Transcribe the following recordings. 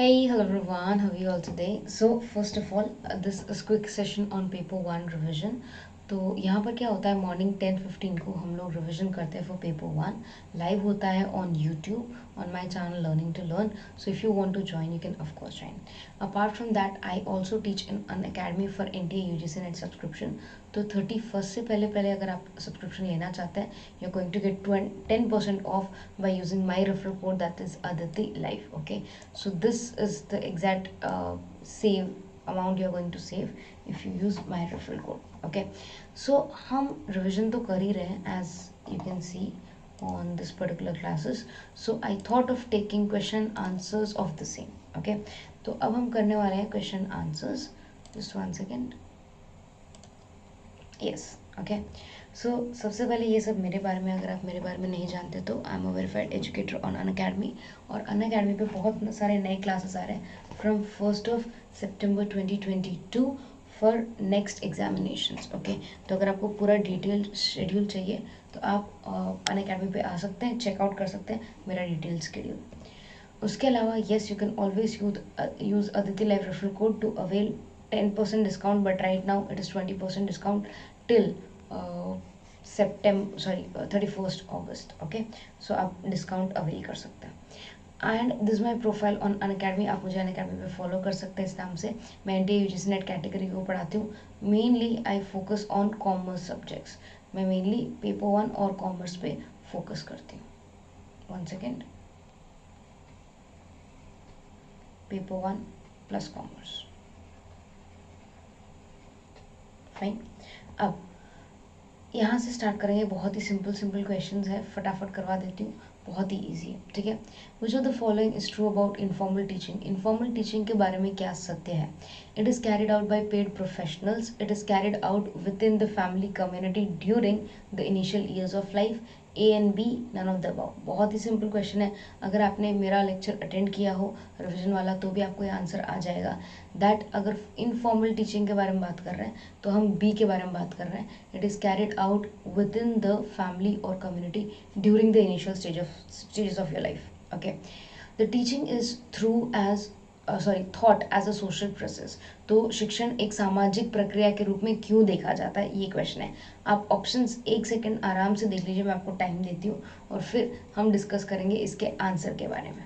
Hey, hello everyone, how are you all today? So first of all, this is quick session on paper 1 revision. तो यहाँ पर क्या होता है, morning 10:15 को हम लोग रिविजन करते हैं फॉर पेपर 1. लाइव होता है on YouTube on my channel learning to learn. So if you want to join you can of course join. Apart from that I also teach in Unacademy for NTA UGC NET subscription. तो 31st से पहले पहले अगर आप subscription लेना चाहते हैं, you are going to get 10% off by using my referral code that is Aditi live. Okay, so this is the exact save amount you are going to save if you use my referral code. Okay, so हम revision तो कर ही रहे हैं as you can see on this particular classes. So I thought of taking question answers of the same. Okay, तो अब हम करने वाले हैं question answers. Just one second. Yes. Okay, सो सबसे पहले ये सब मेरे बारे में, अगर आप मेरे बारे में नहीं जानते तो I am a verified educator on Unacademy. और अनअकैडमी पे बहुत सारे नए क्लासेस आ रहे हैं from 1st of September 2022 for next examinations. Okay, तो अगर आपको पूरा डिटेल शेड्यूल चाहिए तो आप अनअकैडमी पे आ सकते हैं, चेकआउट कर सकते हैं मेरा डिटेल शेड्यूल. उसके अलावा yes, you can always use Aditi live referral code to avail 10% discount, but right now it is 20% discount till September 31st August. Okay, so आप डिस्काउंट अवेल कर सकते हैं. And this my profile on Unacademy. आप मुझे Unacademy पे follow कर सकते हैं इस नाम से. मैं NTA UGC नेट कैटेगरी को पढ़ाती हूँ. Mainly I focus on commerce subjects. मैं मेनली पेपर 1 और कॉमर्स पे फोकस करती हूँ. One second. Paper 1 plus commerce. Fine. अब यहाँ से स्टार्ट करेंगे. बहुत ही सिंपल क्वेश्चंस है, फटाफट करवा देती हूँ. बहुत ही इजी है, ठीक है. Which of the following is true about informal teaching. Informal teaching के बारे में क्या सत्य है? It is carried out by paid professionals. It is carried out with in the family community during the initial years of life. A and B, none of the above. बहुत ही simple question है. अगर आपने मेरा lecture attend किया हो revision वाला तो भी आपको ये आंसर आ जाएगा. दैट अगर इनफॉर्मल टीचिंग के बारे में बात कर रहे हैं तो हम बी के बारे में बात कर रहे हैं. It is carried out with in the family और community during the initial stages of your life. Okay, the teaching is through as thought as a social process. तो शिक्षण एक सामाजिक प्रक्रिया के रूप में क्यों देखा जाता है, ये क्वेश्चन है. आप ऑप्शंस 1 सेकेंड आराम से देख लीजिए, मैं आपको टाइम देती हूँ और फिर हम डिस्कस करेंगे इसके आंसर के बारे में.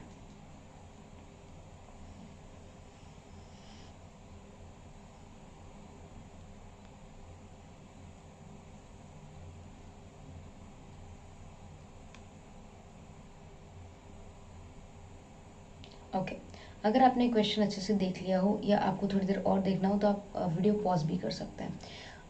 ओके, अगर आपने क्वेश्चन अच्छे से देख लिया हो या आपको थोड़ी देर और देखना हो तो आप वीडियो पॉज भी कर सकते हैं.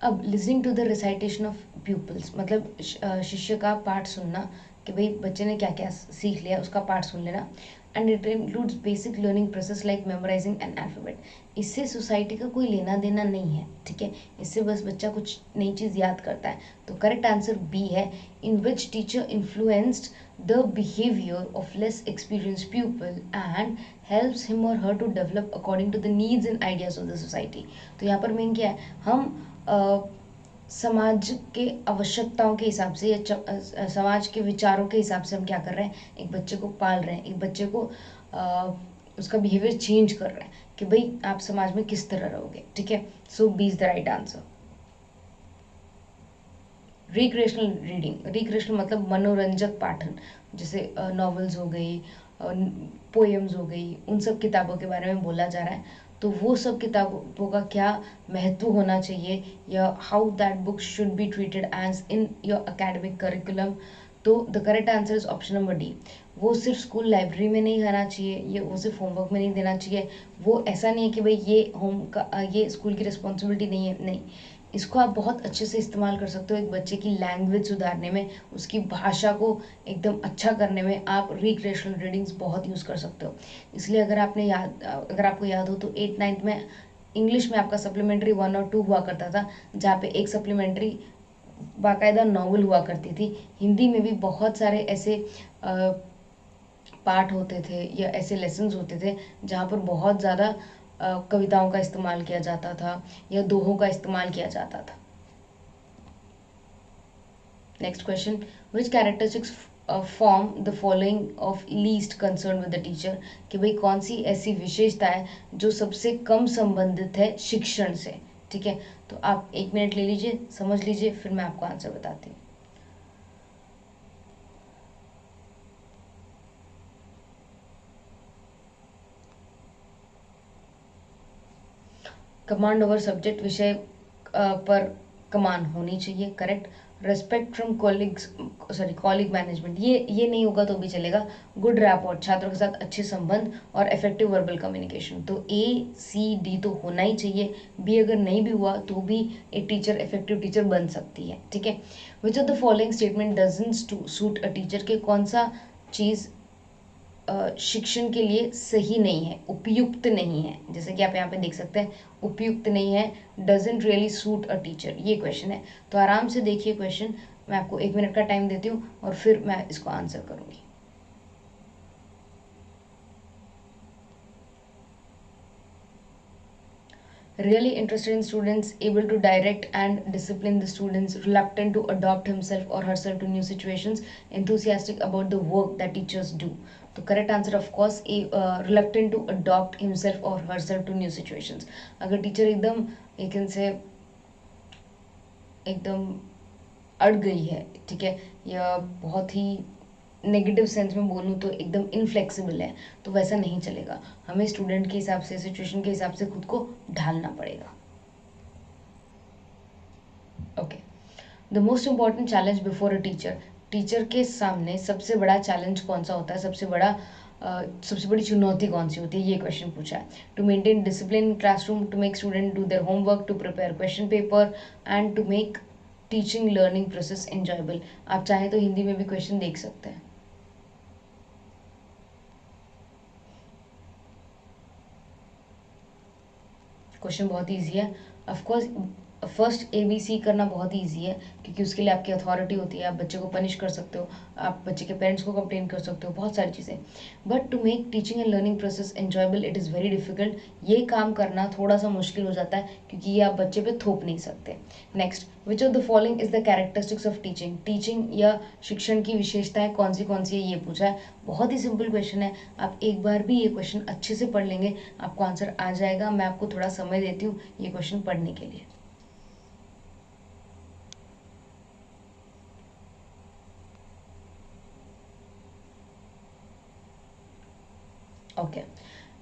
अब listening to the recitation of pupils मतलब शिष्य का पाठ सुनना, कि भाई बच्चे ने क्या क्या सीख लिया उसका पाठ सुन लेना. And it includes basic learning process like memorising an alphabet. इससे सोसाइटी का कोई लेना देना नहीं है, ठीक है. इससे बस बच्चा कुछ नई चीज़ याद करता है. तो करेक्ट आंसर बी है. In which teacher influenced the behavior of less experienced pupil and helps him or her to develop according to the needs and ideas of the society. तो यहाँ पर मेन क्या है, हम समाज के आवश्यकताओं के हिसाब से या समाज के विचारों के हिसाब से हम क्या कर रहे हैं, एक बच्चे को पाल रहे हैं, एक बच्चे को उसका बिहेवियर चेंज कर रहे हैं कि भाई आप समाज में किस तरह रहोगे, ठीक है. So B is the right answer. Recreational reading. Recreational मतलब मनोरंजक पाठन, जैसे नॉवेल्स हो गई, पोएम्स हो गई, उन सब किताबों के बारे में बोला जा रहा है. तो वो सब किताबों का क्या महत्व होना चाहिए या how that book should be treated as in your academic curriculum. तो the correct answer is option number D. वो सिर्फ स्कूल लाइब्रेरी में नहीं आना चाहिए, ये वो सिर्फ होमवर्क में नहीं देना चाहिए. वो ऐसा नहीं है कि भाई ये स्कूल की रिस्पॉन्सिबिलिटी नहीं है, नहीं. इसको आप बहुत अच्छे से इस्तेमाल कर सकते हो एक बच्चे की लैंग्वेज सुधारने में, उसकी भाषा को एकदम अच्छा करने में. आप रिक्रिएशनल रीडिंग्स बहुत यूज़ कर सकते हो. इसलिए अगर आपको याद हो तो 8th-9th में इंग्लिश में आपका सप्लीमेंट्री 1 और 2 हुआ करता था, जहाँ पे एक सप्लीमेंट्री बाकायदा नॉवल हुआ करती थी. हिंदी में भी बहुत सारे ऐसे पाठ होते थे या ऐसे लेसन्स होते थे जहाँ पर बहुत ज़्यादा कविताओं का इस्तेमाल किया जाता था या दोहों का इस्तेमाल किया जाता था. Next question. Which characteristics form the following of least concern with the teacher, कि भाई कौन सी ऐसी विशेषता है जो सबसे कम संबंधित है शिक्षण से। ठीक है, तो आप 1 मिनट ले लीजिए, समझ लीजिए, फिर मैं आपको आंसर बताती हूँ। कमांड ओवर सब्जेक्ट, विषय पर कमान होनी चाहिए, correct. Respect from colleagues, sorry कॉलिग management, ये नहीं होगा तो भी चलेगा। गुड रैपोर्ट, छात्रों के साथ अच्छे संबंध, और इफेक्टिव वर्बल कम्युनिकेशन। तो A C D तो होना ही चाहिए। बी अगर नहीं भी हुआ तो भी एक टीचर इफेक्टिव टीचर बन सकती है। ठीक है, which of the following statement doesn't suit a teacher, के कौन सा चीज़ शिक्षण के लिए सही नहीं है, उपयुक्त नहीं है। जैसे कि आप यहाँ पे देख सकते हैं, उपयुक्त नहीं है, doesn't really suit a teacher, ये क्वेश्चन है। तो आराम से देखिए क्वेश्चन, मैं आपको 1 मिनट का टाइम देती हूँ और फिर मैं इसको आंसर करूँगी। Really interested in students, able to direct and discipline the students, reluctant to adopt himself or herself to new situations, enthusiastic about the work that teachers do. तो correct answer of course reluctant to adopt himself और herself to new situations. अगर teacher एकदम एक से एकदम अड़ गई है, ठीक है, या बहुत ही नेगेटिव सेंस में बोलूँ तो एकदम इनफ्लेक्सिबल है, तो वैसा नहीं चलेगा। हमें स्टूडेंट के हिसाब से, सिचुएशन के हिसाब से खुद को ढालना पड़ेगा। Okay, the most important challenge before a teacher, teacher के सामने सबसे बड़ा चैलेंज कौन सा होता है, सबसे बड़ी चुनौती कौन सी होती है, ये क्वेश्चन पूछा है। To maintain discipline in classroom, to make student do their homework, to prepare question paper, and to make teaching learning process enjoyable. आप चाहें तो हिंदी में भी क्वेश्चन देख सकते हैं। क्वेश्चन बहुत ईजी है। ऑफकोर्स फर्स्ट ABC करना बहुत ईजी है, क्योंकि उसके लिए आपकी अथॉरिटी होती है, आप बच्चे को पनिश कर सकते हो, आप बच्चे के पेरेंट्स को कंप्लेन कर सकते हो, बहुत सारी चीज़ें। But to make teaching and learning process enjoyable, it is very difficult. ये काम करना थोड़ा सा मुश्किल हो जाता है, क्योंकि ये आप बच्चे पे थोप नहीं सकते। Next, which of the following is the characteristics of teaching, teaching या शिक्षण की विशेषताएं कौन सी है, ये पूछा है। बहुत ही सिंपल क्वेश्चन है, आप एक बार भी ये क्वेश्चन अच्छे से पढ़ लेंगे, आपको आंसर आ जाएगा। मैं आपको थोड़ा समय देती हूँ ये क्वेश्चन पढ़ने के लिए। ओके,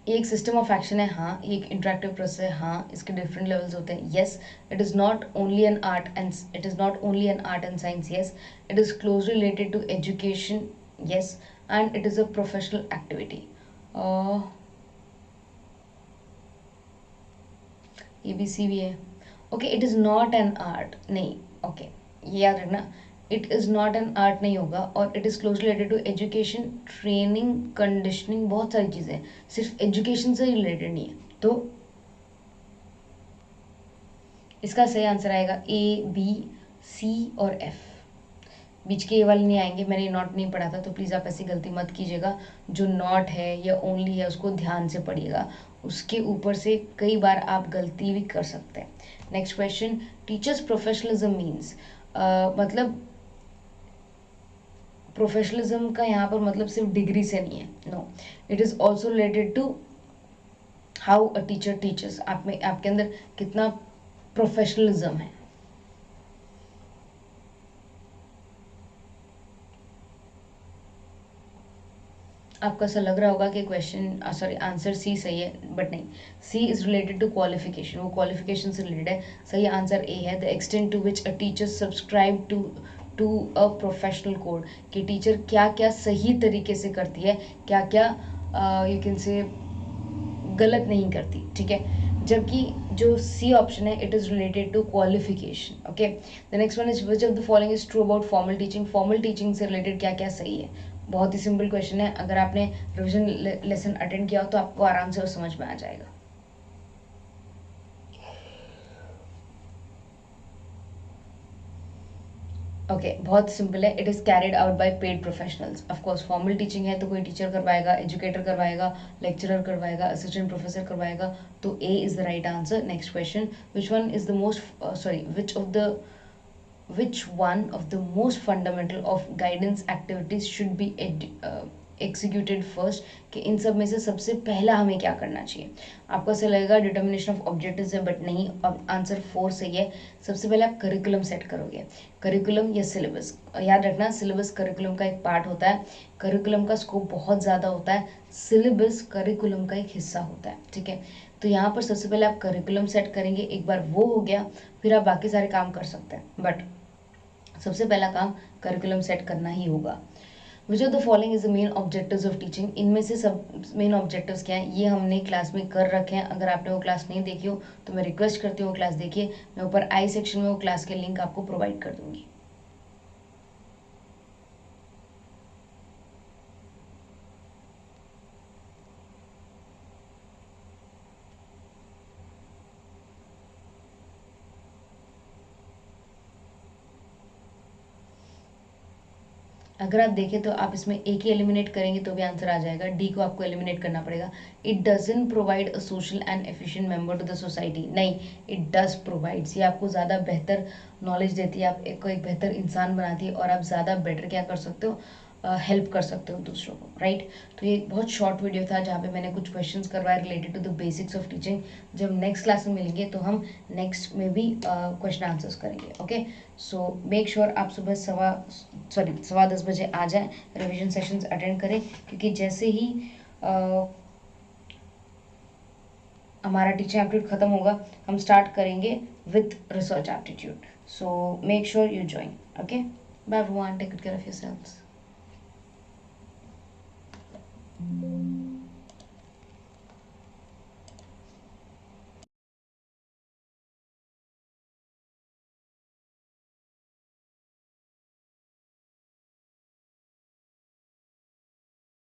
ये एक सिस्टम ऑफ एक्शन है, हाँ। ये एक इंटरेक्टिव प्रोसेस है, हाँ। इसके डिफरेंट लेवल्स होते हैं, yes. It is not only an art and science, yes. It is closely related to education, yes. And it is a professional activity. ABC भी है। Okay, it is not an art, नहीं, okay, ये याद रखना, it is not an art नहीं होगा। और it is closely related to education, training, conditioning, बहुत सारी चीज़ें, सिर्फ एजुकेशन से रिलेटेड नहीं है। तो इसका सही आंसर आएगा A B C और F। बीच के ये वाले नहीं आएंगे, मैंने नॉट नहीं पढ़ा था, तो प्लीज़ आप ऐसी गलती मत कीजिएगा। जो नॉट है या ओनली है उसको ध्यान से पढ़िएगा, उसके ऊपर से कई बार आप गलती भी कर सकते हैं। Next question, teachers professionalism means, मतलब प्रोफेशनलिज्म का यहाँ पर मतलब सिर्फ डिग्री से नहीं है, no. It is also related to how a teacher teachers, आप में, आपके अंदर कितना प्रोफेशनलिज्म है। आपको ऐसा लग रहा होगा कि क्वेश्चन, सॉरी, आंसर C सही है, बट नहीं। C is related to qualification, वो क्वालिफिकेशन से रिलेटेड है। सही आंसर A है, the extent to which a teacher subscribe to a professional code, कि टीचर क्या क्या सही तरीके से करती है, क्या क्या यू कैन से गलत नहीं करती, ठीक है। जबकि जो C ऑप्शन है, it is related to qualification. Okay, the next one is which of the following is true about formal teaching, formal teaching से रिलेटेड क्या क्या सही है। बहुत ही सिंपल क्वेश्चन है, अगर आपने रिविजन लेसन अटेंड किया हो तो आपको आराम से और समझ में आ जाएगा। ओके, बहुत सिंपल है, it is carried out by paid professionals. Of course formal teaching है तो कोई टीचर करवाएगा, एजुकेटर करवाएगा, लेक्चरर करवाएगा, असिस्टेंट प्रोफेसर करवाएगा, तो A is the right answer. Next question, which one is the most, sorry, which of the which one of the most fundamental of guidance activities should be executed first, कि इन सब में से सबसे पहला हमें क्या करना चाहिए. आपको ऐसा लगेगा डिटर्मिनेशन ऑफ ऑब्जेक्टिव्स है, बट नहीं. अब आंसर 4 सही है. सबसे पहले आप करिकुलम सेट करोगे. करिकुलम या सिलेबस, याद रखना सिलेबस करिकुलम का एक पार्ट होता है. करिकुलम का स्कोप बहुत ज़्यादा होता है, सिलेबस करिकुलम का एक हिस्सा होता है. ठीक है, तो यहाँ पर सबसे पहले आप करिकुलम सेट करेंगे. एक बार वो हो गया फिर आप बाकी सारे काम कर सकते हैं, बट सबसे पहला काम करिकुलम सेट करना ही होगा. विच of the following is the main objectives of teaching. इनमें से सब मेन ऑब्जेक्टिव्स क्या हैं, ये हमने क्लास में कर रखे हैं. अगर आपने वो क्लास नहीं देखी हो तो मैं रिक्वेस्ट करती हूँ वो क्लास देखिए. मैं ऊपर आई सेक्शन में वो क्लास के लिंक आपको प्रोवाइड कर दूंगी. अगर आप देखें तो आप इसमें एक ही एलिमिनेट करेंगे तो भी आंसर आ जाएगा. डी को आपको एलिमिनेट करना पड़ेगा. It doesn't provide a social and efficient member to the society. नहीं, इट डज प्रोवाइड्स. ये आपको ज़्यादा बेहतर नॉलेज देती है, आप को एक बेहतर इंसान बनाती है, और आप ज़्यादा बेटर क्या कर सकते हो, हेल्प कर सकते हो दूसरों को. राइट. तो ये बहुत शॉर्ट वीडियो था जहाँ पे मैंने कुछ क्वेश्चंस करवाए related to the basics of teaching. जब नेक्स्ट क्लास में मिलेंगे तो हम नेक्स्ट में भी क्वेश्चन आंसर्स करेंगे. ओके, सो मेक श्योर आप सुबह 10:15 बजे आ जाएं, रिविजन सेशंस अटेंड करें, क्योंकि जैसे ही हमारा टीचिंग एप्टीट्यूड खत्म होगा हम स्टार्ट करेंगे with research aptitude. So make sure you join. Okay, bye everyone, take good care of yourselves.